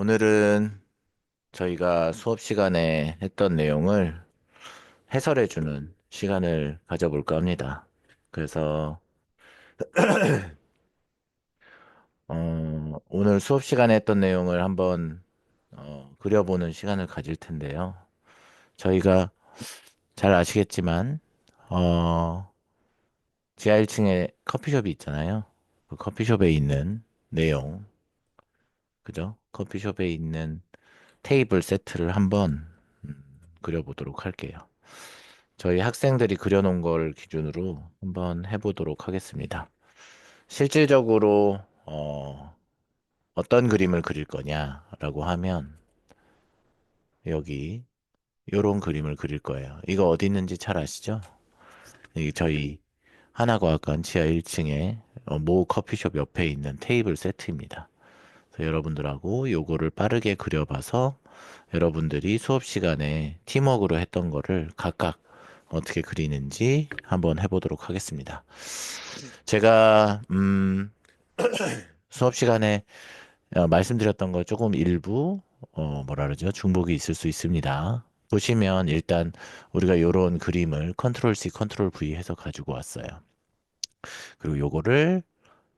오늘은 저희가 수업 시간에 했던 내용을 해설해주는 시간을 가져볼까 합니다. 그래서 오늘 수업 시간에 했던 내용을 한번 그려보는 시간을 가질 텐데요. 저희가 잘 아시겠지만 어, 지하 1층에 커피숍이 있잖아요. 그 커피숍에 있는 내용, 그죠? 커피숍에 있는 테이블 세트를 한번 그려보도록 할게요. 저희 학생들이 그려놓은 걸 기준으로 한번 해보도록 하겠습니다. 실질적으로 어떤 그림을 그릴 거냐라고 하면 여기 요런 그림을 그릴 거예요. 이거 어디 있는지 잘 아시죠? 이 저희 하나과학관 지하 1층에 모 커피숍 옆에 있는 테이블 세트입니다. 그래서 여러분들하고 요거를 빠르게 그려봐서 여러분들이 수업 시간에 팀워크로 했던 거를 각각 어떻게 그리는지 한번 해보도록 하겠습니다. 제가 수업 시간에 말씀드렸던 거 조금 일부 뭐라 그러죠? 중복이 있을 수 있습니다. 보시면 일단 우리가 요런 그림을 컨트롤 C, 컨트롤 V 해서 가지고 왔어요. 그리고 요거를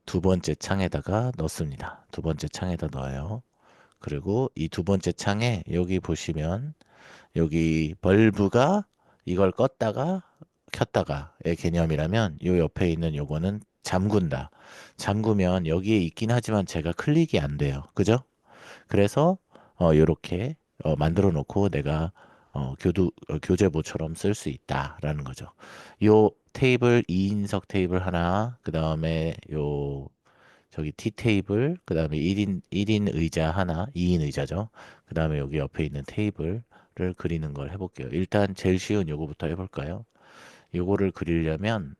두 번째 창에다가 넣습니다. 두 번째 창에다 넣어요. 그리고 이 두 번째 창에 여기 보시면 여기 벌브가 이걸 껐다가 켰다가의 개념이라면 요 옆에 있는 요거는 잠군다. 잠그면 여기에 있긴 하지만 제가 클릭이 안 돼요. 그죠? 그래서 요렇게 만들어 놓고 내가 교재보처럼 쓸 수 있다라는 거죠. 요 테이블 2인석 테이블 하나, 그 다음에 요 저기 T 테이블, 그 다음에 1인 의자 하나, 2인 의자죠. 그 다음에 여기 옆에 있는 테이블을 그리는 걸 해볼게요. 일단 제일 쉬운 요거부터 해볼까요? 요거를 그리려면,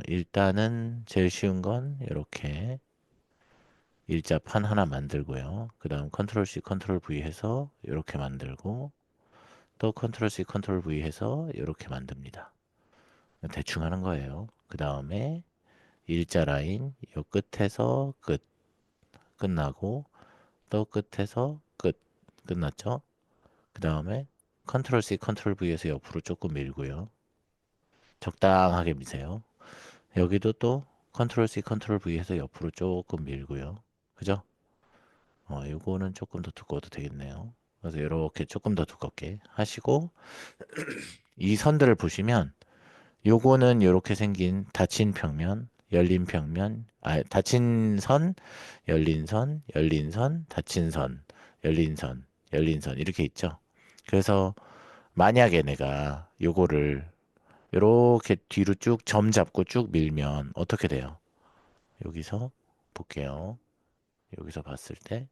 일단은 제일 쉬운 건 이렇게 일자판 하나 만들고요. 그 다음 컨트롤 C, 컨트롤 V 해서 이렇게 만들고, 또 컨트롤 C, 컨트롤 V 해서 이렇게 만듭니다. 대충 하는 거예요. 그 다음에 일자 라인, 요 끝에서 끝나고, 또 끝에서 끝났죠? 그 다음에 컨트롤 C, 컨트롤 V에서 옆으로 조금 밀고요. 적당하게 미세요. 여기도 또 컨트롤 C, 컨트롤 V에서 옆으로 조금 밀고요. 그죠? 요거는 조금 더 두꺼워도 되겠네요. 그래서 이렇게 조금 더 두껍게 하시고 이 선들을 보시면 요거는 이렇게 생긴 닫힌 평면, 열린 평면, 닫힌 선, 열린 선, 열린 선, 닫힌 선, 열린 선, 열린 선 이렇게 있죠. 그래서 만약에 내가 요거를 이렇게 뒤로 쭉 점 잡고 쭉 밀면 어떻게 돼요? 여기서 볼게요. 여기서 봤을 때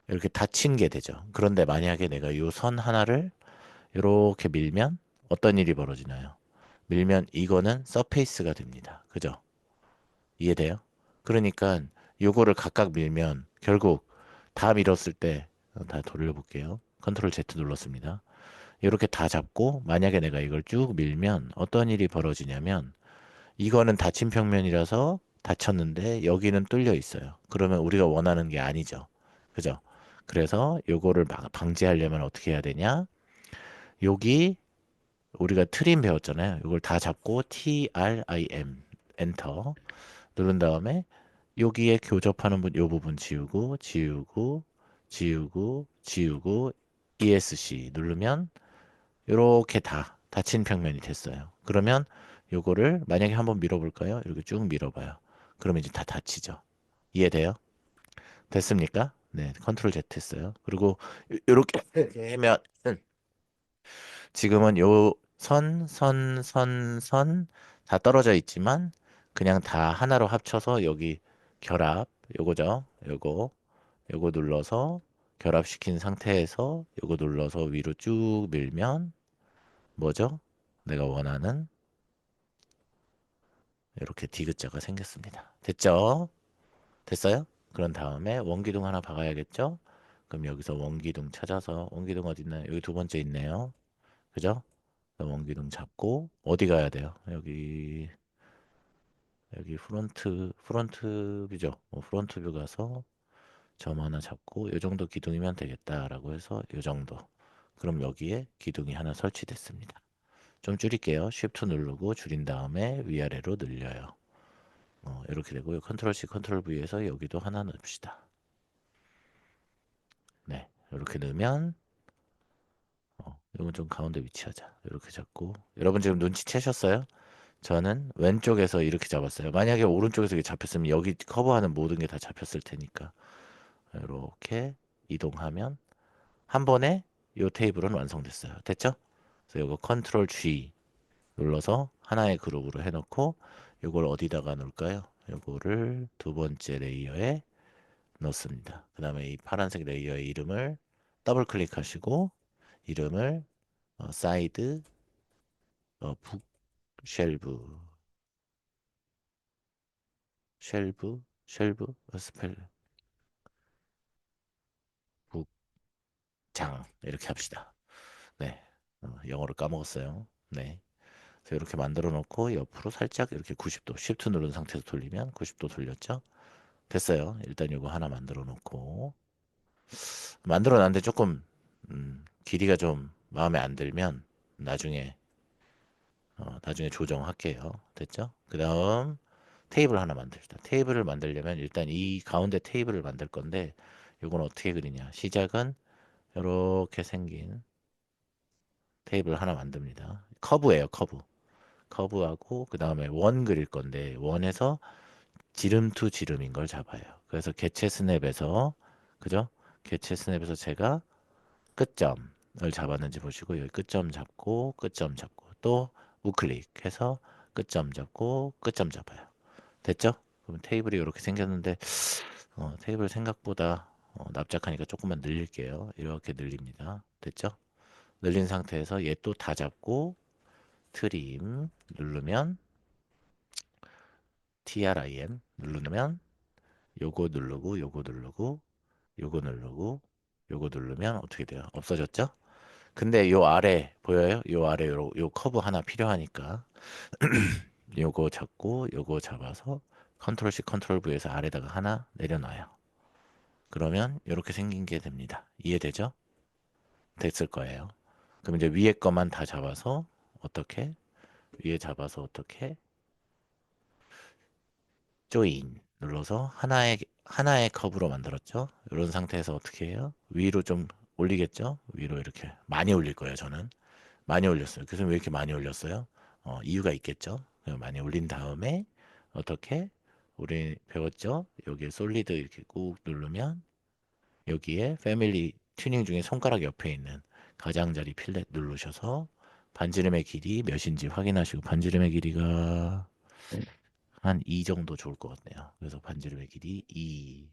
이렇게 닫힌 게 되죠. 그런데 만약에 내가 요 선 하나를 이렇게 밀면 어떤 일이 벌어지나요? 밀면 이거는 서페이스가 됩니다. 그죠? 이해돼요? 그러니까 요거를 각각 밀면 결국 다 밀었을 때 다 돌려볼게요. 컨트롤 Z 눌렀습니다. 이렇게 다 잡고 만약에 내가 이걸 쭉 밀면 어떤 일이 벌어지냐면 이거는 닫힌 평면이라서 닫혔는데 여기는 뚫려 있어요. 그러면 우리가 원하는 게 아니죠. 그죠? 그래서 요거를 방지하려면 어떻게 해야 되냐? 여기 우리가 트림 배웠잖아요. 이걸 다 잡고 TRIM 엔터 누른 다음에 여기에 교접하는 요 부분 지우고 지우고 지우고 지우고 ESC 누르면 이렇게 다 닫힌 평면이 됐어요. 그러면 요거를 만약에 한번 밀어볼까요? 이렇게 쭉 밀어봐요. 그러면 이제 다 닫히죠. 이해돼요? 됐습니까? 네, 컨트롤 Z 했어요. 그리고 요렇게 하면 지금은 요 선 다 떨어져 있지만 그냥 다 하나로 합쳐서 여기 결합 요거죠. 요거 눌러서 결합시킨 상태에서 요거 눌러서 위로 쭉 밀면 뭐죠? 내가 원하는 이렇게 디귿자가 생겼습니다. 됐죠? 됐어요? 그런 다음에 원기둥 하나 박아야겠죠? 그럼 여기서 원기둥 찾아서 원기둥 어디 있나요? 여기 두 번째 있네요. 그죠? 원기둥 잡고 어디 가야 돼요? 여기 프론트 뷰죠? 프론트 뷰 가서 점 하나 잡고 요 정도 기둥이면 되겠다라고 해서 요 정도. 그럼 여기에 기둥이 하나 설치됐습니다. 좀 줄일게요. Shift 누르고 줄인 다음에 위아래로 늘려요. 이렇게 되고요. 컨트롤 C, 컨트롤 V에서 여기도 하나 넣읍시다. 네, 이렇게 넣으면 이건 좀 가운데 위치하자. 이렇게 잡고 여러분 지금 눈치채셨어요? 저는 왼쪽에서 이렇게 잡았어요. 만약에 오른쪽에서 이게 잡혔으면 여기 커버하는 모든 게 다 잡혔을 테니까 이렇게 이동하면 한 번에 이 테이블은 완성됐어요. 됐죠? 그래서 이거 컨트롤 G 눌러서 하나의 그룹으로 해놓고 이걸 어디다가 놓을까요? 이거를 두 번째 레이어에 넣습니다. 그 다음에 이 파란색 레이어의 이름을 더블 클릭하시고 이름을 사이드 북 쉘브 쉘브 스펠 북장 이렇게 합시다. 네, 영어를 까먹었어요. 네, 그래서 이렇게 만들어 놓고 옆으로 살짝 이렇게 90도 Shift 누른 상태에서 돌리면 90도 돌렸죠? 됐어요. 일단 이거 하나 만들어 놓고 만들어 놨는데 조금 길이가 좀 마음에 안 들면 나중에 나중에 조정할게요. 됐죠? 그 다음 테이블 하나 만듭시다. 테이블을 만들려면 일단 이 가운데 테이블을 만들 건데 이건 어떻게 그리냐? 시작은 이렇게 생긴 테이블 하나 만듭니다. 커브예요, 커브. 커브하고 그 다음에 원 그릴 건데 원에서 지름 투 지름인 걸 잡아요. 그래서 개체 스냅에서 그죠? 개체 스냅에서 제가 끝점을 잡았는지 보시고 여기 끝점 잡고 끝점 잡고 또 우클릭해서 끝점 잡고 끝점 잡아요. 됐죠? 그럼 테이블이 이렇게 생겼는데 테이블 생각보다 납작하니까 조금만 늘릴게요. 이렇게 늘립니다. 됐죠? 늘린 상태에서 얘 또 다 잡고 트림 누르면 TRIM 누르면 요거 누르고 요거 누르고 요거 누르고 요거 누르면 어떻게 돼요? 없어졌죠? 근데 요 아래 보여요? 요 아래 요 커브 하나 필요하니까 요거 잡고 요거 잡아서 컨트롤 C 컨트롤 V에서 아래다가 하나 내려놔요. 그러면 이렇게 생긴 게 됩니다. 이해되죠? 됐을 거예요. 그럼 이제 위에 거만 다 잡아서 어떻게 위에 잡아서 어떻게 조인 눌러서 하나의 컵으로 만들었죠. 이런 상태에서 어떻게 해요? 위로 좀 올리겠죠? 위로 이렇게 많이 올릴 거예요. 저는 많이 올렸어요. 그래서 왜 이렇게 많이 올렸어요? 이유가 있겠죠. 많이 올린 다음에 어떻게 우리 배웠죠? 여기에 솔리드 이렇게 꾹 누르면 여기에 패밀리 튜닝 중에 손가락 옆에 있는 가장자리 필렛 누르셔서 반지름의 길이 몇인지 확인하시고 반지름의 길이가 한 2 정도 좋을 것 같네요. 그래서 반지름의 길이 2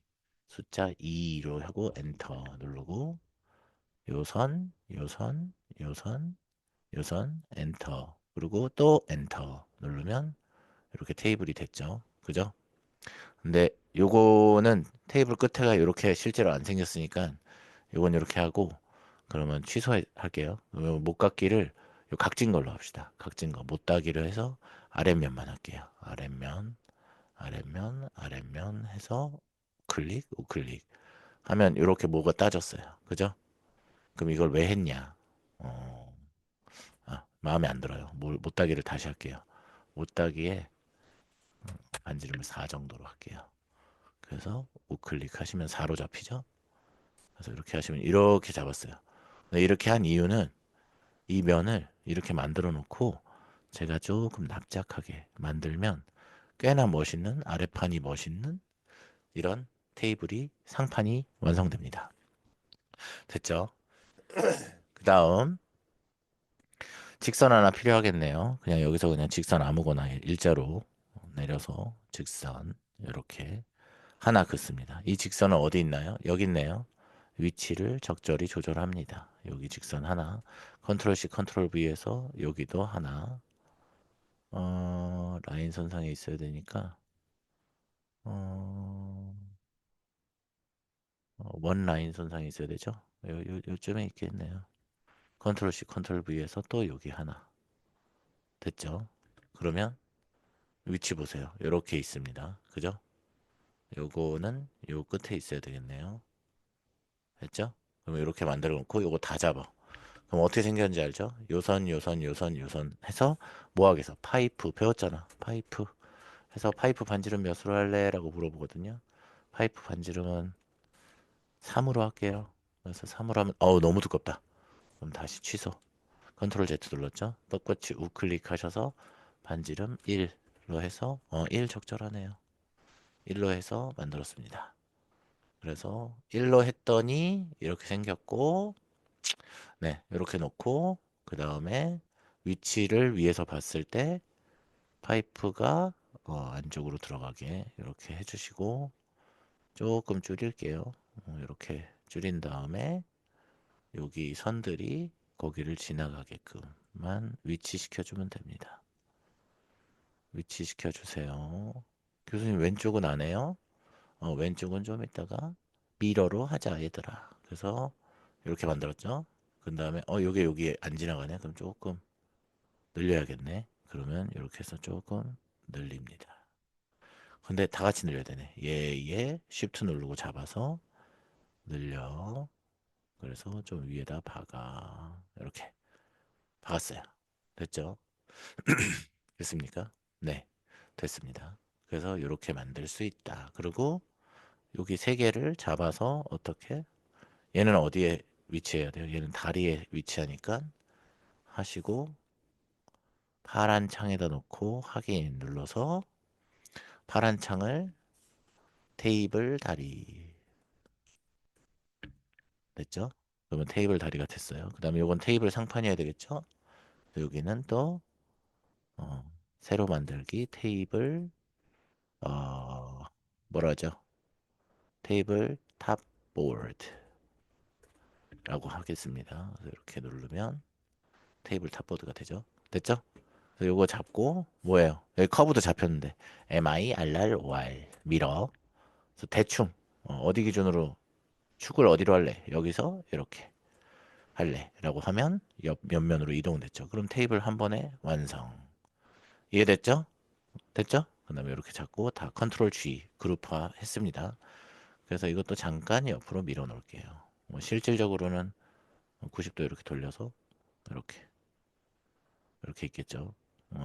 숫자 2로 하고 엔터 누르고 요선 요선 요선 요선 엔터 그리고 또 엔터 누르면 이렇게 테이블이 됐죠. 그죠? 근데 요거는 테이블 끝에가 이렇게 실제로 안 생겼으니까 요건 이렇게 하고 그러면 취소할게요. 못깎기를 요 각진 걸로 합시다. 각진 거 못따기로 해서 아랫면만 할게요. 아랫면 해서 클릭 우클릭 하면 이렇게 뭐가 따졌어요. 그죠? 그럼 이걸 왜 했냐? 어, 마음에 안 들어요. 못따기를 다시 할게요. 못따기에 반지름을 4 정도로 할게요. 그래서 우클릭 하시면 4로 잡히죠? 그래서 이렇게 하시면 이렇게 잡았어요. 근데 이렇게 한 이유는 이 면을 이렇게 만들어 놓고 제가 조금 납작하게 만들면 꽤나 멋있는 아래판이 멋있는 이런 테이블이 상판이 완성됩니다. 됐죠? 그 다음 직선 하나 필요하겠네요. 그냥 여기서 그냥 직선 아무거나 일자로 내려서 직선 이렇게 하나 긋습니다. 이 직선은 어디 있나요? 여기 있네요. 위치를 적절히 조절합니다. 여기 직선 하나 컨트롤 C 컨트롤 V에서 여기도 하나 라인 선상에 있어야 되니까 어, 원 라인 선상에 있어야 되죠. 요쯤에 있겠네요. 컨트롤 C 컨트롤 V에서 또 여기 하나 됐죠. 그러면 위치 보세요. 이렇게 있습니다. 그죠? 요거는 요 끝에 있어야 되겠네요. 됐죠? 그럼 이렇게 만들어 놓고 요거 다 잡아. 그럼 어떻게 생겼는지 알죠? 요선, 요선, 요선, 요선 해서 모아게서 파이프 배웠잖아. 파이프 해서 파이프 반지름 몇으로 할래? 라고 물어보거든요. 파이프 반지름은 3으로 할게요. 그래서 3으로 하면 너무 두껍다. 그럼 다시 취소. 컨트롤 Z 눌렀죠? 똑같이 우클릭 하셔서 반지름 1로 해서 1 적절하네요. 1로 해서 만들었습니다. 그래서 1로 했더니 이렇게 생겼고 네, 이렇게 놓고 그 다음에 위치를 위에서 봤을 때 파이프가 안쪽으로 들어가게 이렇게 해주시고 조금 줄일게요. 이렇게 줄인 다음에 여기 선들이 거기를 지나가게끔만 위치시켜주면 됩니다. 위치시켜주세요. 교수님 왼쪽은 안 해요? 왼쪽은 좀 이따가 미러로 하자 얘들아. 그래서 이렇게 만들었죠. 그 다음에 요게 여기에 안 지나가네. 그럼 조금 늘려야겠네. 그러면 이렇게 해서 조금 늘립니다. 근데 다 같이 늘려야 되네. 얘 Shift 누르고 잡아서 늘려. 그래서 좀 위에다 박아. 이렇게 박았어요. 됐죠? 됐습니까? 네, 됐습니다. 그래서 이렇게 만들 수 있다. 그리고 여기 세 개를 잡아서 어떻게? 얘는 어디에 위치해야 돼요? 얘는 다리에 위치하니까 하시고 파란 창에다 놓고 확인 눌러서 파란 창을 테이블 다리 됐죠? 그러면 테이블 다리가 됐어요. 그 다음에 이건 테이블 상판이어야 되겠죠? 여기는 또 어, 새로 만들기 테이블 뭐라 하죠? 테이블 탑보드라고 하겠습니다. 그래서 이렇게 누르면 테이블 탑보드가 되죠. 됐죠? 그래서 요거 잡고 뭐예요? 여기 커브도 잡혔는데 MIRROR 미러. 그래서 대충 어디 기준으로 축을 어디로 할래? 여기서 이렇게 할래 라고 하면 옆 옆면으로 이동됐죠. 그럼 테이블 한 번에 완성. 이해됐죠? 됐죠? 그 다음에 이렇게 잡고 다 컨트롤 G 그룹화 했습니다. 그래서 이것도 잠깐 옆으로 밀어 놓을게요. 뭐 실질적으로는 90도 이렇게 돌려서 이렇게 있겠죠.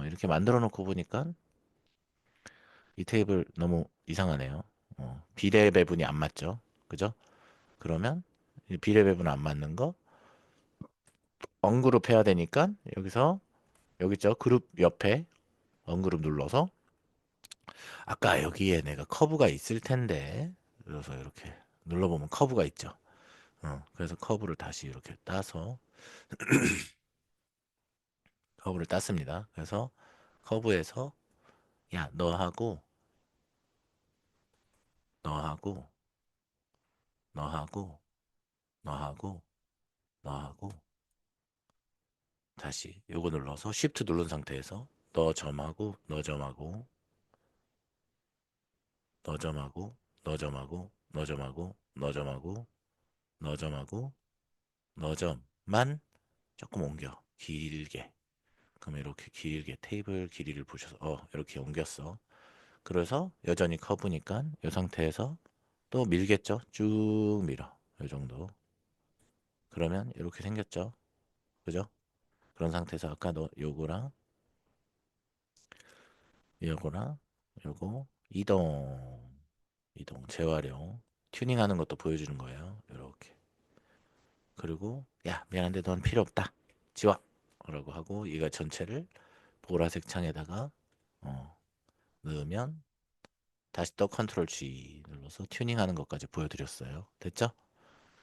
이렇게 만들어 놓고 보니까 이 테이블 너무 이상하네요. 비례 배분이 안 맞죠? 그죠? 그러면 이 비례 배분 안 맞는 거 언그룹 해야 되니까 여기서 여기 있죠? 그룹 옆에 언그룹 눌러서 아까 여기에 내가 커브가 있을 텐데 그래서 이렇게 눌러보면 커브가 있죠. 그래서 커브를 다시 이렇게 따서 커브를 땄습니다. 그래서 커브에서 야 너하고 너하고 너하고 너하고 다시 요거 눌러서 Shift 누른 상태에서 너 점하고 너 점하고 너 점하고 너 점하고 너 점하고 너 점하고 너 점하고 너 점만 조금 옮겨 길게. 그럼 이렇게 길게 테이블 길이를 보셔서 이렇게 옮겼어. 그래서 여전히 커브니까 이 상태에서 또 밀겠죠. 쭉 밀어. 이 정도. 그러면 이렇게 생겼죠. 그죠? 그런 상태에서 아까 너 요거랑 요거 이동 재활용 튜닝하는 것도 보여주는 거예요. 이렇게. 그리고 야 미안한데 넌 필요 없다. 지워. 라고 하고 얘가 전체를 보라색 창에다가 어, 넣으면 다시 또 컨트롤 G 눌러서 튜닝하는 것까지 보여드렸어요. 됐죠?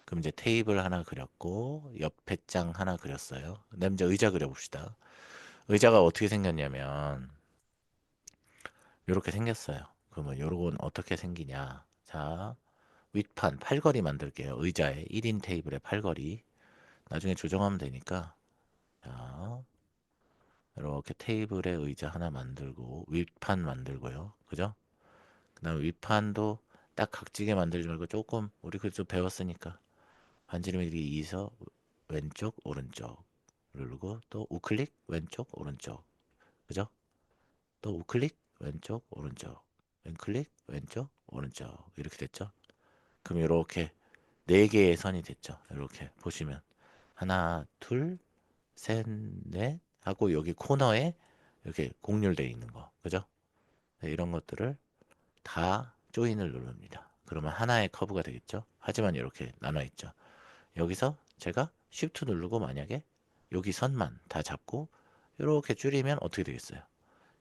그럼 이제 테이블 하나 그렸고 옆에 장 하나 그렸어요. 그다음 이제 의자 그려봅시다. 의자가 어떻게 생겼냐면 이렇게 생겼어요. 그러면 요건 어떻게 생기냐? 자, 윗판 팔걸이 만들게요. 의자에 1인 테이블에 팔걸이. 나중에 조정하면 되니까 자, 이렇게 테이블에 의자 하나 만들고 윗판 만들고요. 그죠? 그다음에 윗판도 딱 각지게 만들지 말고 조금 우리 그좀 배웠으니까 반지름이 이서 왼쪽 오른쪽 누르고 또 우클릭 왼쪽 오른쪽 그죠? 또 우클릭 왼쪽 오른쪽 왼클릭, 왼쪽, 오른쪽 이렇게 됐죠. 그럼 이렇게 네 개의 선이 됐죠. 이렇게 보시면 하나, 둘, 셋, 넷 하고 여기 코너에 이렇게 곡률되어 있는 거, 그죠? 네, 이런 것들을 다 조인을 누릅니다. 그러면 하나의 커브가 되겠죠. 하지만 이렇게 나눠 있죠. 여기서 제가 Shift 누르고 만약에 여기 선만 다 잡고 이렇게 줄이면 어떻게 되겠어요?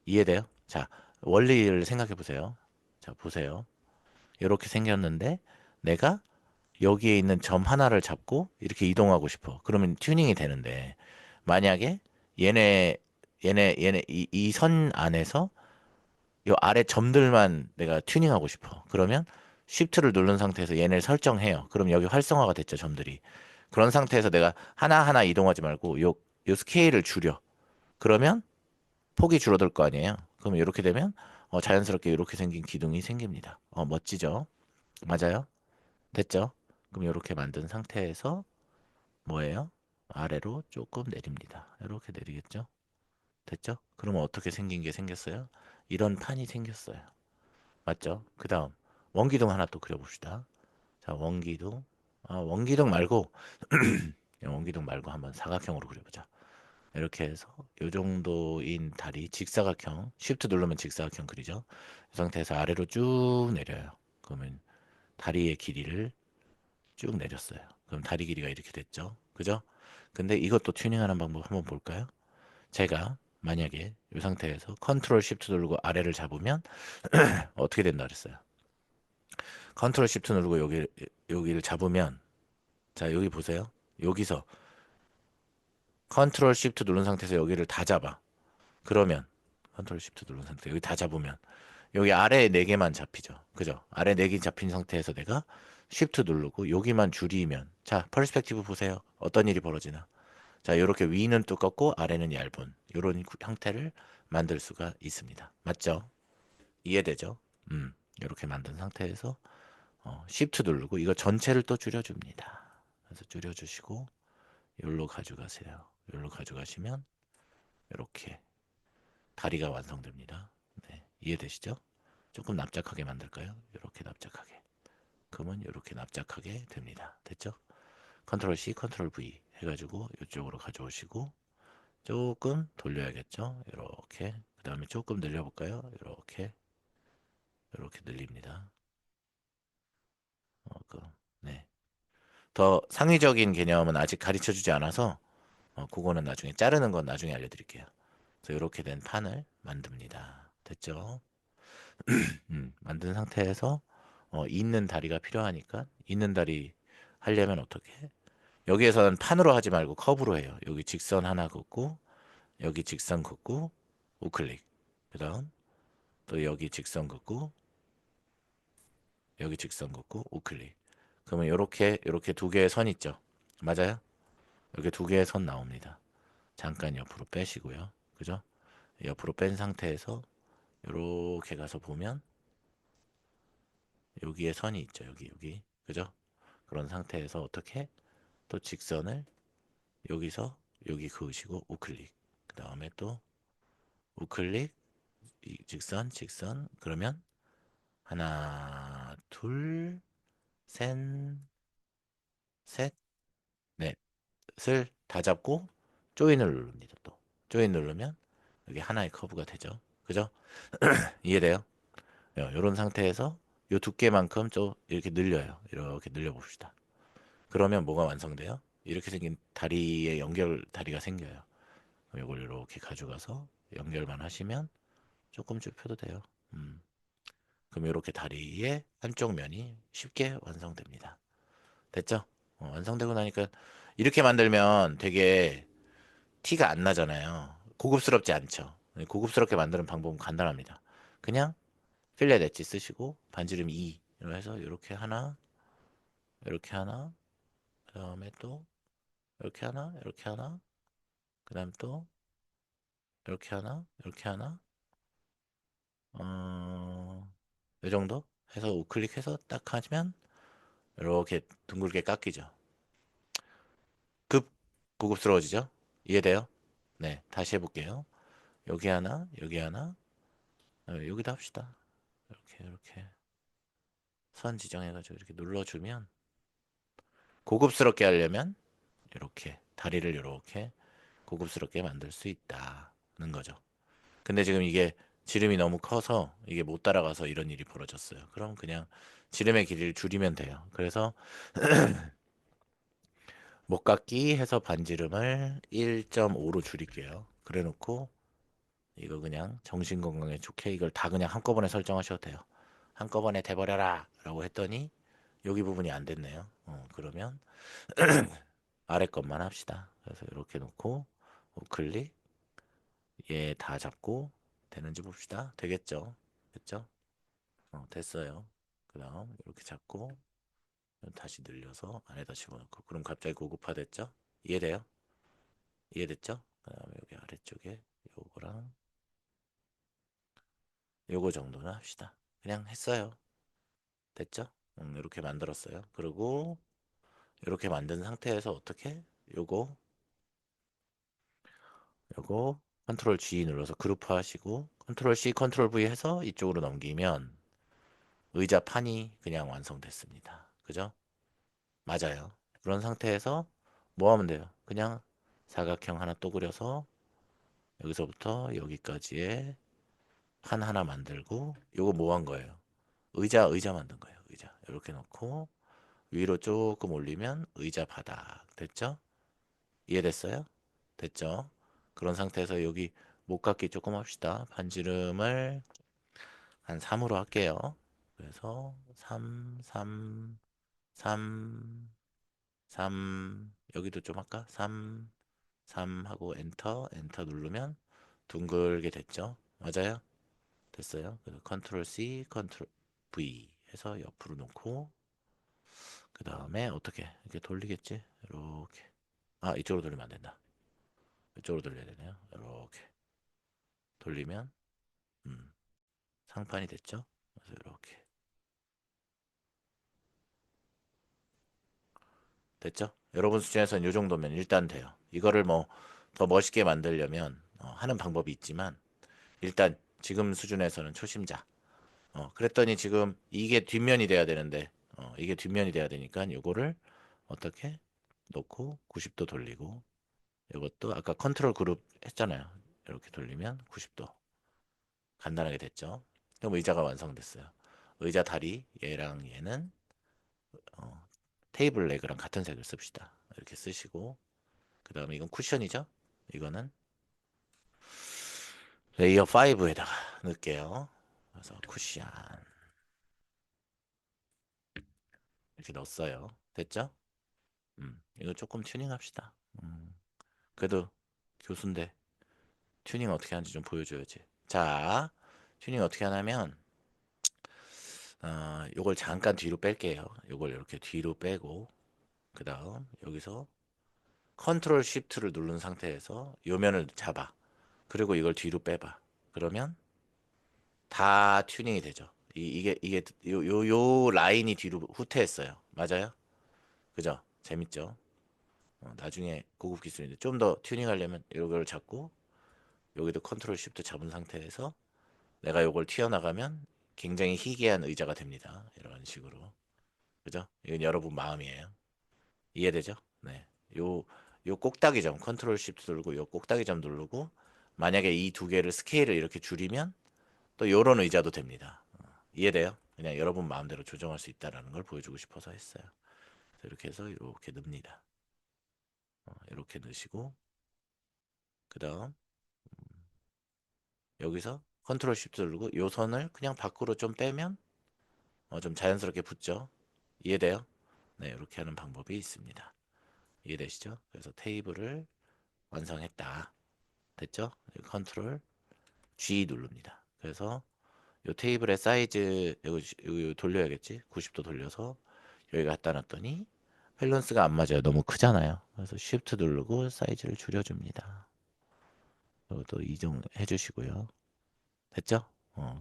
이해돼요? 자, 원리를 생각해 보세요. 자, 보세요. 이렇게 생겼는데 내가 여기에 있는 점 하나를 잡고 이렇게 이동하고 싶어. 그러면 튜닝이 되는데 만약에 얘네 이 선 안에서 요 아래 점들만 내가 튜닝하고 싶어. 그러면 Shift를 누른 상태에서 얘네를 설정해요. 그럼 여기 활성화가 됐죠, 점들이. 그런 상태에서 내가 하나하나 이동하지 말고 요 스케일을 줄여. 그러면 폭이 줄어들 거 아니에요. 그럼 이렇게 되면 자연스럽게 이렇게 생긴 기둥이 생깁니다. 멋지죠? 맞아요? 됐죠? 그럼 이렇게 만든 상태에서 뭐예요? 아래로 조금 내립니다. 이렇게 내리겠죠? 됐죠? 그러면 어떻게 생긴 게 생겼어요? 이런 판이 생겼어요. 맞죠? 그 다음 원기둥 하나 또 그려봅시다. 자, 원기둥. 원기둥 말고 원기둥 말고 한번 사각형으로 그려보자. 이렇게 해서 이 정도인 다리 직사각형 Shift 누르면 직사각형 그리죠. 이 상태에서 아래로 쭉 내려요. 그러면 다리의 길이를 쭉 내렸어요. 그럼 다리 길이가 이렇게 됐죠. 그죠? 근데 이것도 튜닝하는 방법 한번 볼까요? 제가 만약에 이 상태에서 컨트롤 Shift 누르고 아래를 잡으면 어떻게 된다 그랬어요? 컨트롤 Shift 누르고 여기를 잡으면 자, 여기 보세요. 여기서 컨트롤 Shift 누른 상태에서 여기를 다 잡아. 그러면 컨트롤 Shift 누른 상태 여기 다 잡으면 여기 아래 네 개만 잡히죠. 그죠? 아래 네 개 잡힌 상태에서 내가 Shift 누르고 여기만 줄이면 자, 퍼스펙티브 보세요. 어떤 일이 벌어지나? 자, 이렇게 위는 두껍고 아래는 얇은 이런 형태를 만들 수가 있습니다. 맞죠? 이해되죠? 이렇게 만든 상태에서 Shift 누르고 이거 전체를 또 줄여줍니다. 그래서 줄여주시고 여기로 가져가세요. 여기로 가져가시면 이렇게 다리가 완성됩니다. 네, 이해되시죠? 조금 납작하게 만들까요? 이렇게 납작하게. 그러면 이렇게 납작하게 됩니다. 됐죠? 컨트롤 C, 컨트롤 V 해가지고 이쪽으로 가져오시고 조금 돌려야겠죠? 이렇게. 그 다음에 조금 늘려볼까요? 이렇게. 이렇게 늘립니다. 네. 더 상위적인 개념은 아직 가르쳐 주지 않아서 그거는 나중에 자르는 건 나중에 알려드릴게요. 그래서 이렇게 된 판을 만듭니다. 됐죠? 만든 상태에서 있는 다리가 필요하니까 있는 다리 하려면 어떻게? 여기에서는 판으로 하지 말고 커브로 해요. 여기 직선 하나 긋고 여기 직선 긋고 우클릭. 그다음 또 여기 직선 긋고 여기 직선 긋고 우클릭. 그러면 이렇게 두 개의 선 있죠. 맞아요? 여기 두 개의 선 나옵니다. 잠깐 옆으로 빼시고요. 그죠? 옆으로 뺀 상태에서 이렇게 가서 보면 여기에 선이 있죠. 여기. 그죠? 그런 상태에서 어떻게 또 직선을 여기서 여기 그으시고 우클릭. 그 다음에 또 우클릭 직선 그러면 하나 둘 셋 넷을 다 잡고 조인을 누릅니다. 또 조인 누르면 여기 하나의 커브가 되죠. 그죠? 이해돼요? 이런 상태에서 이 두께만큼 좀 이렇게 늘려요. 이렇게 늘려봅시다. 그러면 뭐가 완성돼요? 이렇게 생긴 다리의 연결 다리가 생겨요. 이걸 이렇게 가져가서 연결만 하시면 조금 좁혀도 돼요. 음. 그럼 이렇게 다리의 한쪽 면이 쉽게 완성됩니다. 됐죠? 완성되고 나니까 이렇게 만들면 되게 티가 안 나잖아요. 고급스럽지 않죠? 네, 고급스럽게 만드는 방법은 간단합니다. 그냥 필렛 엣지 쓰시고 반지름 2로 해서 이렇게 하나, 그다음에 또 이렇게 하나, 그다음 또 이렇게 하나, 이 정도 해서 우클릭해서 딱 하면 이렇게 둥글게 깎이죠. 급 고급스러워지죠? 이해돼요? 네, 다시 해볼게요. 여기 하나, 여기다 합시다. 이렇게 선 지정해가지고 이렇게 눌러주면 고급스럽게 하려면 이렇게 다리를 이렇게 고급스럽게 만들 수 있다는 거죠. 근데 지금 이게 지름이 너무 커서 이게 못 따라가서 이런 일이 벌어졌어요. 그럼 그냥 지름의 길이를 줄이면 돼요. 그래서 목깎이 해서 반지름을 1.5로 줄일게요. 그래 놓고 이거 그냥 정신건강에 좋게 이걸 다 그냥 한꺼번에 설정하셔도 돼요. 한꺼번에 돼버려라 라고 했더니 여기 부분이 안 됐네요. 그러면 아래 것만 합시다. 그래서 이렇게 놓고 우클릭 얘 다 잡고 되는지 봅시다. 되겠죠? 됐죠? 됐어요. 그 다음 이렇게 잡고 다시 늘려서 안에다 집어넣고 그럼 갑자기 고급화됐죠? 이해돼요? 이해됐죠? 그 다음에 여기 아래쪽에 요거랑 요거 정도는 합시다. 그냥 했어요. 됐죠? 이렇게 만들었어요. 그리고 이렇게 만든 상태에서 어떻게? 요거 요거 컨트롤 G 눌러서 그룹화 하시고 컨트롤 C 컨트롤 V 해서 이쪽으로 넘기면 의자 판이 그냥 완성됐습니다. 그죠? 맞아요. 그런 상태에서 뭐 하면 돼요? 그냥 사각형 하나 또 그려서 여기서부터 여기까지의 판 하나 만들고 요거 뭐 한 거예요? 의자 만든 거예요. 의자 이렇게 놓고 위로 조금 올리면 의자 바닥 됐죠? 이해됐어요? 됐죠? 그런 상태에서 여기 목깎이 조금 합시다. 반지름을 한 3으로 할게요. 그래서 3, 3, 3, 3 여기도 좀 할까? 3, 3 하고 엔터 누르면 둥글게 됐죠? 맞아요? 됐어요. 그래서 컨트롤 C, 컨트롤 V 해서 옆으로 놓고 그 다음에 어떻게 이렇게 돌리겠지? 이렇게 이쪽으로 돌리면 안 된다. 이쪽으로 돌려야 되네요. 이렇게 돌리면 음, 상판이 됐죠? 그래서 이렇게 됐죠? 여러분 수준에서는 이 정도면 일단 돼요. 이거를 뭐 더 멋있게 만들려면 하는 방법이 있지만 일단 지금 수준에서는 초심자. 그랬더니 지금 이게 뒷면이 돼야 되는데 이게 뒷면이 돼야 되니까 요거를 어떻게 놓고 90도 돌리고 이것도 아까 컨트롤 그룹 했잖아요. 이렇게 돌리면 90도 간단하게 됐죠. 그럼 의자가 완성됐어요. 의자 다리 얘랑 얘는 어, 테이블 레그랑 같은 색을 씁시다. 이렇게 쓰시고 그 다음에 이건 쿠션이죠. 이거는 레이어 5에다가 넣을게요. 그래서 쿠션 이렇게 넣었어요. 됐죠? 이거 조금 튜닝합시다. 그래도 교수인데 튜닝 어떻게 하는지 좀 보여줘야지. 자, 튜닝 어떻게 하냐면 요걸 잠깐 뒤로 뺄게요. 요걸 이렇게 뒤로 빼고 그 다음 여기서 컨트롤 쉬프트를 누른 상태에서 요 면을 잡아. 그리고 이걸 뒤로 빼봐. 그러면 다 튜닝이 되죠. 이게 요 라인이 뒤로 후퇴했어요. 맞아요? 그죠? 재밌죠? 나중에 고급 기술인데 좀 더 튜닝하려면 이걸 잡고 여기도 컨트롤 쉬프트 잡은 상태에서 내가 요걸 튀어나가면 굉장히 희귀한 의자가 됩니다. 이런 식으로. 그죠? 이건 여러분 마음이에요. 이해되죠? 네. 요, 요 꼭다기점 컨트롤 쉬프트 누르고 요 꼭다기점 누르고 만약에 이 두 개를 스케일을 이렇게 줄이면 또 요런 의자도 됩니다. 이해돼요? 그냥 여러분 마음대로 조정할 수 있다라는 걸 보여주고 싶어서 했어요. 그래서 이렇게 해서 이렇게 넣습니다. 이렇게 넣으시고 그 다음 여기서 컨트롤 쉬프트 누르고 요 선을 그냥 밖으로 좀 빼면 좀 자연스럽게 붙죠. 이해돼요? 네, 이렇게 하는 방법이 있습니다. 이해되시죠? 그래서 테이블을 완성했다. 됐죠? 컨트롤 G 누릅니다. 그래서 이 테이블의 사이즈 여기 돌려야겠지? 90도 돌려서 여기 갖다 놨더니 밸런스가 안 맞아요. 너무 크잖아요. 그래서 Shift 누르고 사이즈를 줄여줍니다. 이것도 이동해 주시고요. 됐죠?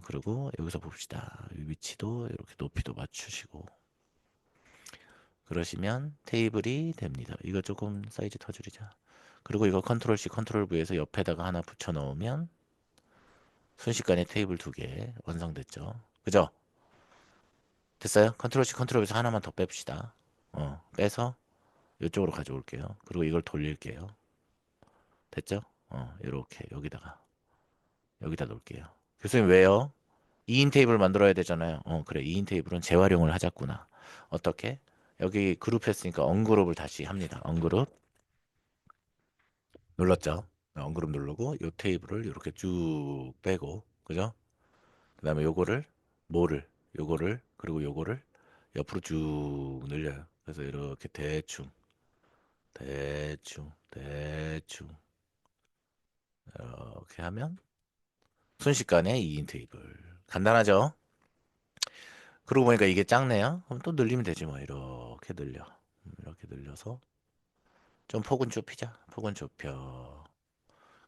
그리고 여기서 봅시다. 위치도 이렇게 높이도 맞추시고 그러시면 테이블이 됩니다. 이거 조금 사이즈 더 줄이자. 그리고 이거 컨트롤 C, 컨트롤 V에서 옆에다가 하나 붙여 넣으면 순식간에 테이블 두 개 완성됐죠. 그죠? 됐어요? 컨트롤 C 컨트롤 에서 하나만 더 뺍시다. 빼서 이쪽으로 가져올게요. 그리고 이걸 돌릴게요. 됐죠? 이렇게 여기다 놓을게요. 교수님 왜요? 2인 테이블 만들어야 되잖아요. 그래. 2인 테이블은 재활용을 하자꾸나. 어떻게? 여기 그룹 했으니까 언그룹을 다시 합니다. 언그룹 눌렀죠? 언그룹 누르고 요 테이블을 이렇게 쭉 빼고 그죠? 그다음에 요거를 그리고 요거를 옆으로 쭉 늘려요. 그래서 이렇게 대충 이렇게 하면 순식간에 2인 테이블. 간단하죠? 그러고 보니까 이게 작네요. 그럼 또 늘리면 되지 뭐. 이렇게 늘려. 이렇게 늘려서 좀 폭은 좁히자. 폭은 좁혀.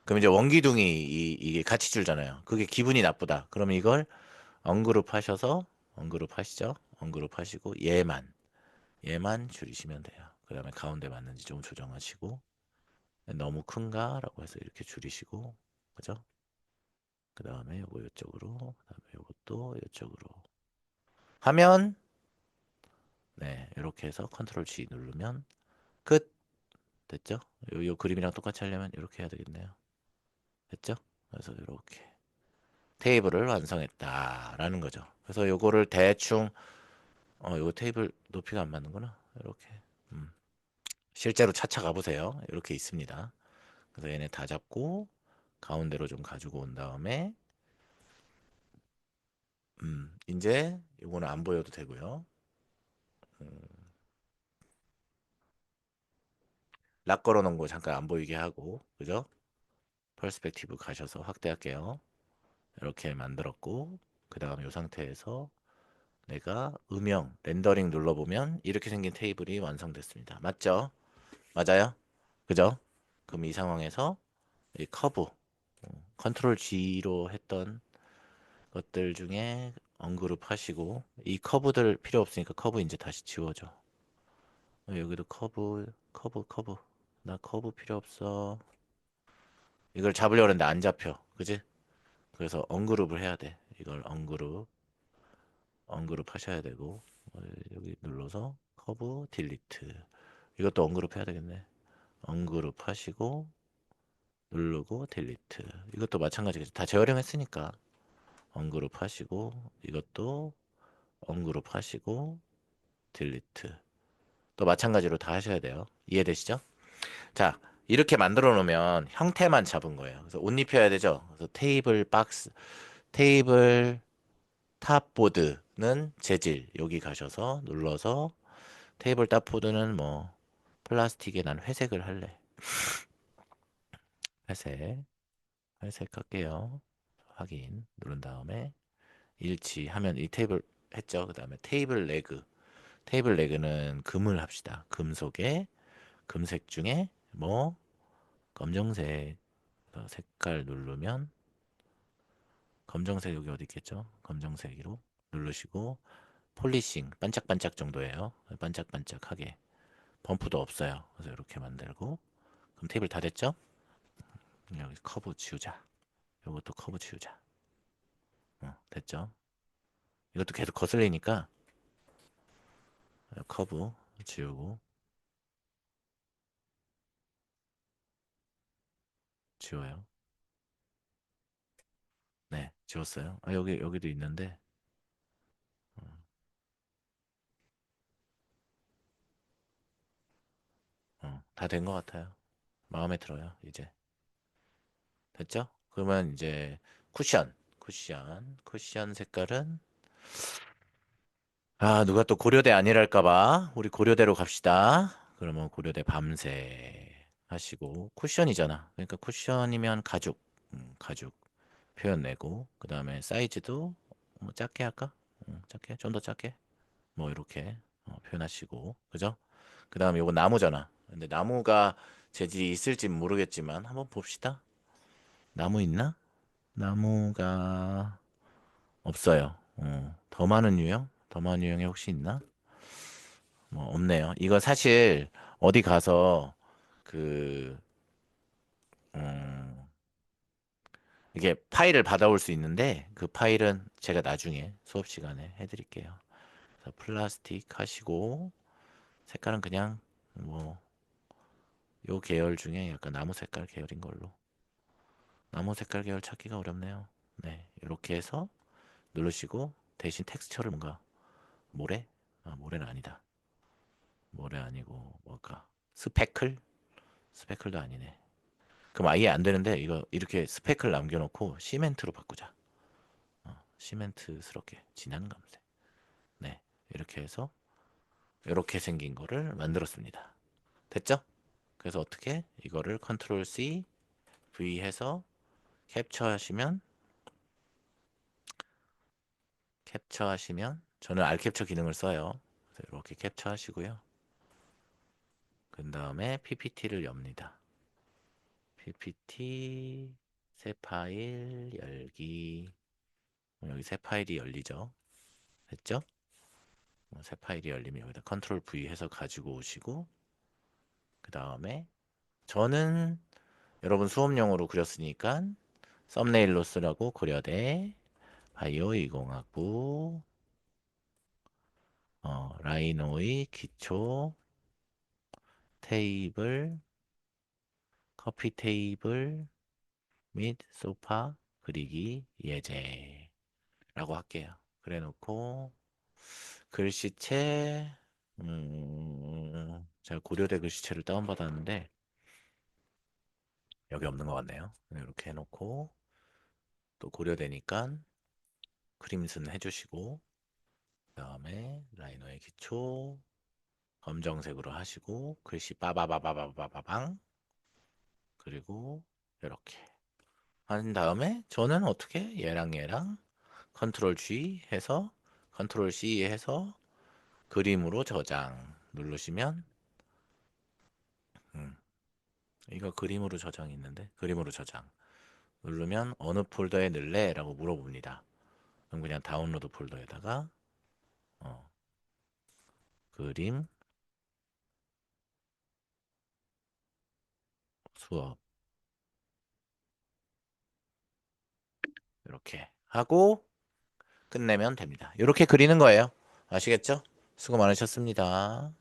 그럼 이제 원기둥이 이게 같이 줄잖아요. 그게 기분이 나쁘다. 그러면 이걸 언그룹 하셔서 언그룹 하시죠. 언그룹 하시고 얘만 줄이시면 돼요. 그다음에 가운데 맞는지 좀 조정하시고 너무 큰가라고 해서 이렇게 줄이시고 그죠? 그다음에 요거 이쪽으로 그다음에 요것도 이쪽으로 하면 네 이렇게 해서 컨트롤 G 누르면 끝 됐죠? 요 그림이랑 똑같이 하려면 이렇게 해야 되겠네요. 됐죠? 그래서 이렇게 테이블을 완성했다라는 거죠. 그래서 요거를 대충 요 테이블 높이가 안 맞는구나. 이렇게 음, 실제로 차차 가보세요. 이렇게 있습니다. 그래서 얘네 다 잡고 가운데로 좀 가지고 온 다음에 이제 요거는 안 보여도 되고요. 음, 락 걸어 놓은 거 잠깐 안 보이게 하고 그죠? 퍼스펙티브 가셔서 확대할게요. 이렇게 만들었고 그 다음 이 상태에서 내가 음영 렌더링 눌러보면 이렇게 생긴 테이블이 완성됐습니다. 맞죠? 맞아요? 그죠? 그럼 이 상황에서 이 커브 컨트롤 G로 했던 것들 중에 언그룹 하시고 이 커브들 필요 없으니까 커브 이제 다시 지워줘. 여기도 커브 나 커브 필요 없어. 이걸 잡으려고 했는데 안 잡혀. 그지? 그래서 언그룹을 해야 돼. 이걸 언그룹 하셔야 되고 여기 눌러서 커브 딜리트 이것도 언그룹 해야 되겠네. 언그룹 하시고 누르고 딜리트 이것도 마찬가지겠죠. 다 재활용했으니까 언그룹 하시고 이것도 언그룹 하시고 딜리트 또 마찬가지로 다 하셔야 돼요. 이해되시죠? 자, 이렇게 만들어 놓으면 형태만 잡은 거예요. 그래서 옷 입혀야 되죠. 그래서 테이블 탑보드는 재질 여기 가셔서 눌러서 테이블 탑보드는 뭐 플라스틱에 난 회색을 할래. 회색, 회색 할게요. 확인 누른 다음에 일치하면 이 테이블 했죠. 그 다음에 테이블 레그는 금을 합시다. 금속에 금색 중에 뭐 검정색 색깔 누르면 검정색 여기 어디 있겠죠? 검정색으로 누르시고 폴리싱 반짝반짝 정도예요. 반짝반짝하게 범프도 없어요. 그래서 이렇게 만들고 그럼 테이블 다 됐죠? 여기 커브 지우자. 이것도 커브 지우자. 됐죠? 이것도 계속 거슬리니까 커브 지우고 지워요. 네, 지웠어요. 여기도 있는데 다 된 것 같아요. 마음에 들어요. 이제 됐죠? 그러면 이제 쿠션 색깔은 누가 또 고려대 아니랄까 봐. 우리 고려대로 갑시다. 그러면 고려대 밤새 하시고 쿠션이잖아. 그러니까 쿠션이면 가죽 표현 내고 그다음에 사이즈도 뭐 작게 할까? 작게 좀 더 작게 뭐 이렇게 표현하시고 그죠? 그다음에 요거 나무잖아. 근데 나무가 재질이 있을지 모르겠지만 한번 봅시다. 나무 있나? 나무가 없어요. 더 많은 유형? 더 많은 유형이 혹시 있나? 뭐 없네요. 이거 사실 어디 가서 그 음, 이게 파일을 받아올 수 있는데 그 파일은 제가 나중에 수업 시간에 해드릴게요. 그래서 플라스틱 하시고 색깔은 그냥 뭐 요 계열 중에 약간 나무 색깔 계열인 걸로. 나무 색깔 계열 찾기가 어렵네요. 네, 이렇게 해서 누르시고 대신 텍스처를 뭔가 모래? 아, 모래는 아니다. 모래 아니고 뭘까? 스페클? 스페클도 아니네. 그럼 아예 안 되는데 이거 이렇게 스페클 남겨놓고 시멘트로 바꾸자. 시멘트스럽게 진한 감색. 네, 이렇게 해서 이렇게 생긴 거를 만들었습니다. 됐죠? 그래서 어떻게 이거를 컨트롤 C, V 해서 캡처하시면 저는 알캡처 기능을 써요. 그래서 이렇게 캡처하시고요. 그 다음에 PPT를 엽니다. PPT 새 파일 열기. 여기 새 파일이 열리죠. 됐죠? 새 파일이 열리면 여기다 컨트롤 V 해서 가지고 오시고 그 다음에 저는 여러분 수업용으로 그렸으니까 썸네일로 쓰라고 고려대 바이오 20학부 라이노의 기초 테이블 커피 테이블 및 소파 그리기 예제라고 할게요. 그래 놓고 글씨체 제가 고려대 글씨체를 다운받았는데 여기 없는 것 같네요. 이렇게 해놓고 또 고려대니까 크림슨 해주시고 그 다음에 라이너의 기초 검정색으로 하시고 글씨 빠바바바바바방 그리고 이렇게 한 다음에 저는 어떻게 얘랑 컨트롤 G 해서 컨트롤 C 해서 그림으로 저장 누르시면 음, 이거 그림으로 저장이 있는데 그림으로 저장 누르면 어느 폴더에 넣을래? 라고 물어봅니다. 그럼 그냥 다운로드 폴더에다가 어, 그림 수업 이렇게 하고 끝내면 됩니다. 이렇게 그리는 거예요. 아시겠죠? 수고 많으셨습니다.